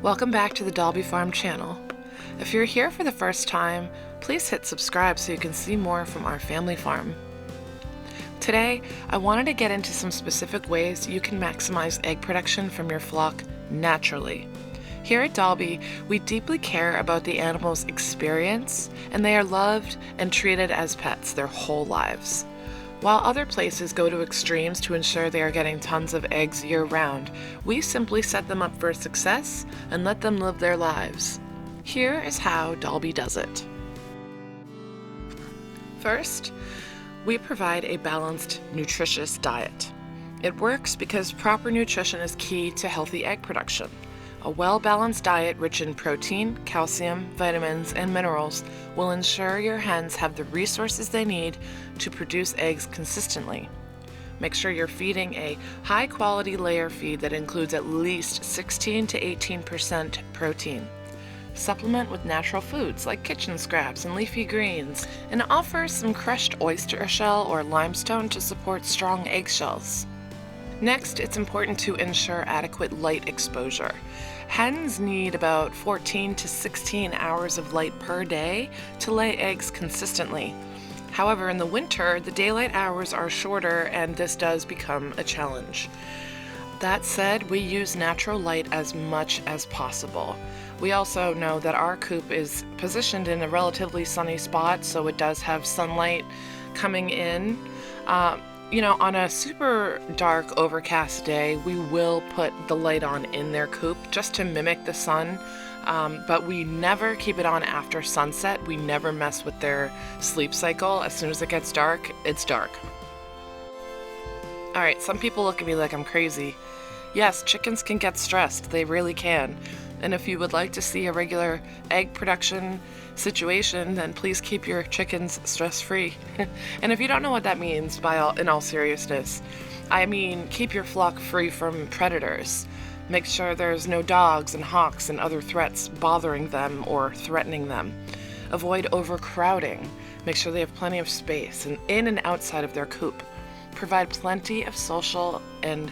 Welcome back to the Dalby Farm channel. If you're here for the first time, please hit subscribe so you can see more from our family farm. Today, I wanted to get into some specific ways you can maximize egg production from your flock naturally. Here at Dalby, we deeply care about the animals' experience, and they are loved and treated as pets their whole lives. While other places go to extremes to ensure they are getting tons of eggs year-round, we simply set them up for success and let them live their lives. Here is how Dalby does it. First, we provide a balanced, nutritious diet. It works because proper nutrition is key to healthy egg production. A well-balanced diet rich in protein, calcium, vitamins, and minerals will ensure your hens have the resources they need to produce eggs consistently. Make sure you're feeding a high-quality layer feed that includes at least 16 to 18% protein. Supplement with natural foods like kitchen scraps and leafy greens, and offer some crushed oyster shell or limestone to support strong eggshells. Next, it's important to ensure adequate light exposure. Hens need about 14 to 16 hours of light per day to lay eggs consistently. However, in the winter, the daylight hours are shorter and this does become a challenge. That said, we use natural light as much as possible. We also know that our coop is positioned in a relatively sunny spot, so it does have sunlight coming in. On a super dark, overcast day, we will put the light on in their coop just to mimic the sun, but we never keep it on after sunset. We never mess with their sleep cycle. As soon as it gets dark, it's dark. Alright, some people look at me like I'm crazy. Yes, chickens can get stressed. They really can. And if you would like to see a regular egg production situation, then please keep your chickens stress-free. And if you don't know what that means, in all seriousness, I mean keep your flock free from predators. Make sure there's no dogs and hawks and other threats bothering them or threatening them. Avoid overcrowding. Make sure they have plenty of space and in and outside of their coop. Provide plenty of social and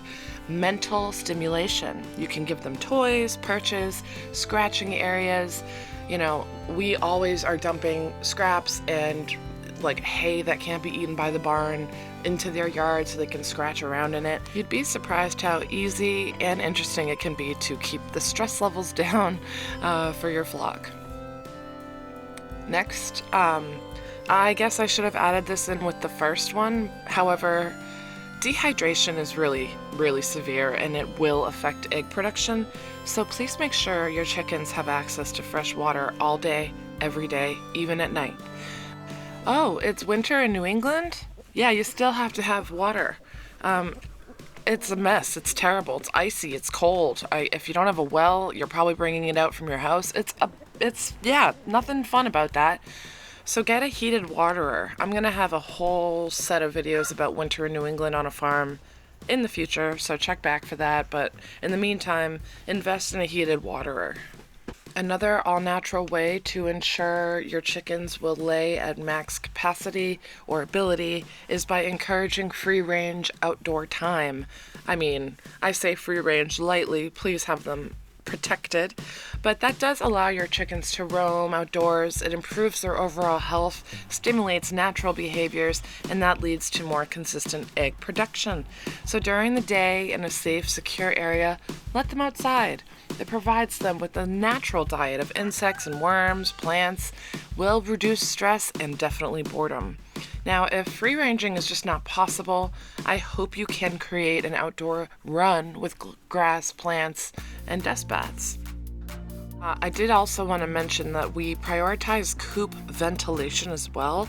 mental stimulation. You can give them toys, perches, scratching areas. We always are dumping scraps and like hay that can't be eaten by the barn into their yard so they can scratch around in it. You'd be surprised how easy and interesting it can be to keep the stress levels down for your flock. Next, I guess I should have added this in with the first one. However, dehydration is really, really severe and it will affect egg production, so please make sure your chickens have access to fresh water all day, every day, even at night. Oh, it's winter in New England? Yeah, you still have to have water. It's a mess. It's terrible. It's icy. It's cold. If you don't have a well, you're probably bringing it out from your house. It's nothing fun about that. So get a heated waterer. I'm going to have a whole set of videos about winter in New England on a farm in the future, so check back for that. But in the meantime, invest in a heated waterer. Another all-natural way to ensure your chickens will lay at max capacity or ability is by encouraging free-range outdoor time. I say free-range lightly. Please have them protected, but that does allow your chickens to roam outdoors. It improves their overall health, stimulates natural behaviors, and that leads to more consistent egg production. So during the day in a safe, secure area, let them outside. It provides them with a natural diet of insects and worms, plants, will reduce stress and definitely boredom. Now, if free-ranging is just not possible, I hope you can create an outdoor run with grass, plants, and dust baths. I did also want to mention that we prioritize coop ventilation as well.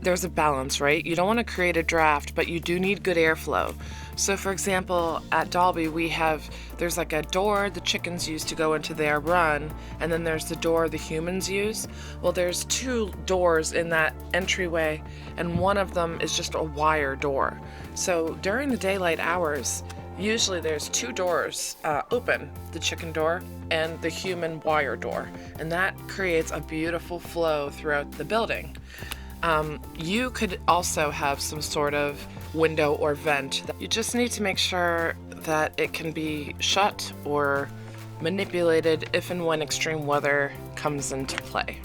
There's a balance, right? You don't want to create a draft, but you do need good airflow. So for example, at Dalby, there's like a door the chickens use to go into their run, and then there's the door the humans use. Well, there's two doors in that entryway, and one of them is just a wire door. So during the daylight hours, usually there's two doors open, the chicken door and the human wire door, and that creates a beautiful flow throughout the building. You could also have some sort of window or vent. You just need to make sure that it can be shut or manipulated if and when extreme weather comes into play.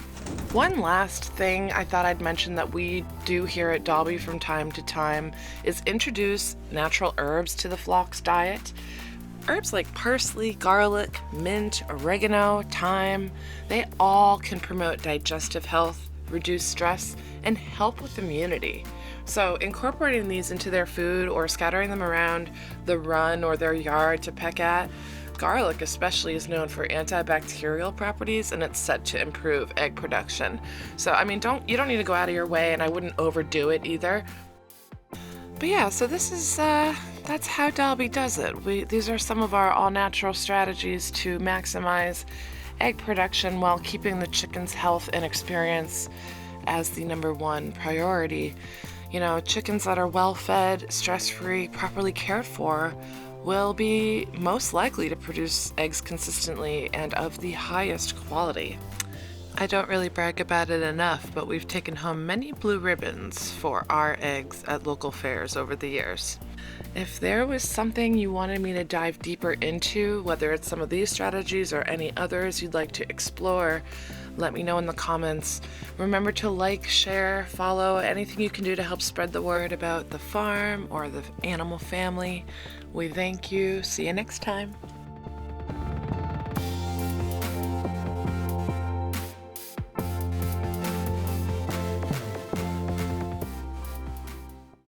One last thing I thought I'd mention that we do here at Dalby from time to time is introduce natural herbs to the flock's diet. Herbs like parsley, garlic, mint, oregano, thyme, they all can promote digestive health, reduce stress, and help with immunity. So incorporating these into their food or scattering them around the run or their yard to peck at. Garlic especially is known for antibacterial properties, and it's said to improve egg production. So I mean, you don't need to go out of your way, and I wouldn't overdo it either. But yeah, so this is that's how Dalby does it. These are some of our all-natural strategies to maximize egg production while keeping the chicken's health and experience as the #1 priority. You know, chickens that are well-fed, stress-free, properly cared for will be most likely to produce eggs consistently and of the highest quality. I don't really brag about it enough, but we've taken home many blue ribbons for our eggs at local fairs over the years. If there was something you wanted me to dive deeper into, whether it's some of these strategies or any others you'd like to explore, let me know in the comments. Remember to like, share, follow, anything you can do to help spread the word about the farm or the animal family. We thank you. See you next time.